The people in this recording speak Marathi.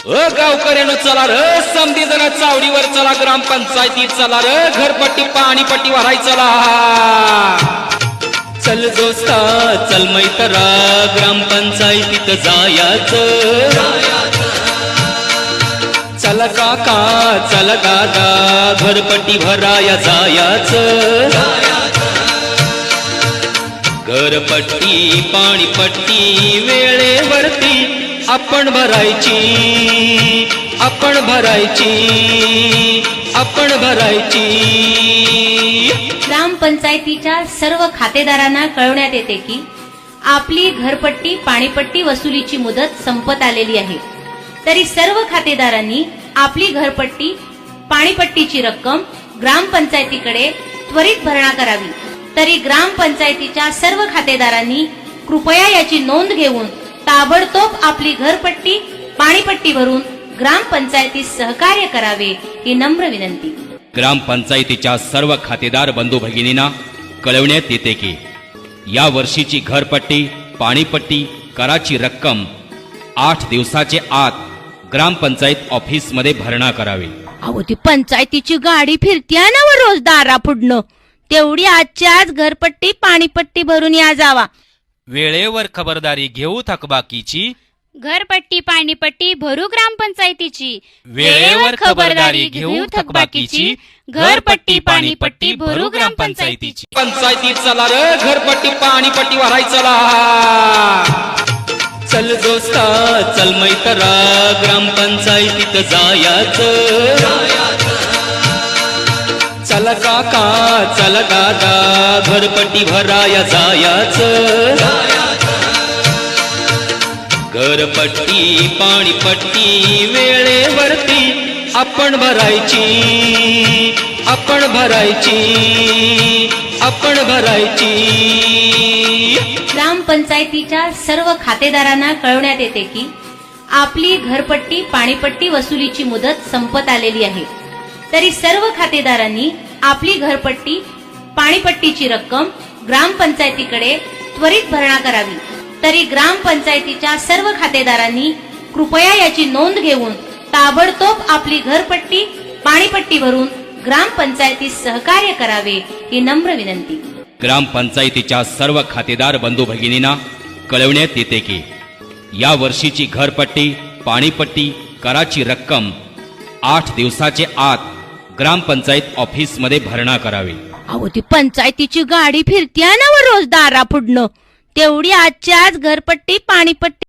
गावकऱ्यानं चला र, समधी जण चावडीवर चला, ग्रामपंचायतीत चला र, घरपट्टी पाणीपट्टी भराय चला. चल दोस्ता चल मैत्रा, ग्रामपंचायतीत जायाचं. चल काका चल दादा, घरपट्टी भराया जायाचं. घरपट्टी पाणीपट्टी वेळेवरती आपण भरायची, आपण भरायची, आपण भरायची. ग्रामपंचायतीच्या सर्व खातेदारांना कळवण्यात येते की आपली घरपट्टी पाणीपट्टी वसुलीची मुदत संपत आलेली आहे. तरी सर्व खातेदारांनी आपली घरपट्टी पाणीपट्टीची रक्कम ग्रामपंचायतीकडे त्वरित भरणा करावी. तरी ग्रामपंचायतीच्या सर्व खातेदारांनी कृपया याची नोंद घेऊन ताबडतोब आपली घरपट्टी पाणीपट्टी भरून ग्रामपंचायतीस सहकार्य करावे ही नम्र विनंती. ग्रामपंचायतीच्या सर्व खातेदार बंधू भगिनींना कळवण्यात येते की या वर्षीची घरपट्टी पाणीपट्टी कराची रक्कम 8 दिवसाचे आत ग्रामपंचायत ऑफिस मध्ये भरणा करावी. अहो ती पंचायतीची गाडी फिरतीये ना व रोज दारा पुढणं, तेवढी आजच्या आज घरपट्टी पाणीपट्टी भरून या जावा. वेळेवर खबरदारी घेऊ थकबाकीची, घरपट्टी पाणीपट्टी भरू ग्रामपंचायतीची. वेळेवर खबरदारी घेऊ थकबाकीची, घरपट्टी पाणीपट्टी भरू ग्रामपंचायतीची. पंचायतीत चला र, घरपट्टी पाणीपट्टी भराय चला. चल दोस्ता चल मैत्रा, ग्रामपंचायतीत जायाचं. चल काका चल दादा, घरपट्टी भराया जायाचं. घरपट्टी पाणीपट्टी वेळेवरती आपण भरायची, आपण भरायची, आपण भरायची. ग्रामपंचायतीच्या सर्व खातेदारांना कळवण्यात येते की आपली घरपट्टी पाणीपट्टी वसुलीची मुदत संपत आलेली आहे. तरी सर्व खातेदारांनी आपली घरपट्टी पाणीपट्टीची रक्कम ग्रामपंचायतीकडे त्वरित भरणा करावी. तरी ग्रामपंचायतीच्या सर्व खातेदारांनी कृपया याची नोंद घेऊन ताबडतोब आपली घरपट्टी पाणीपट्टी भरून ग्रामपंचायतीस सहकार्य करावे ही नम्र विनंती. ग्रामपंचायतीच्या सर्व खातेदार बंधू भगिनींना कळवण्यात येते की या वर्षीची घरपट्टी पाणीपट्टी कराची रक्कम 8 दिवसाचे आत ग्रामपंचायत ऑफिस मध्ये भरणा करावी. अहो ती पंचायतीची गाडी फिरतीये ना व रोज दारा पुढणं, तेवढी आजच्या आज घरपट्टी पाणीपट्टी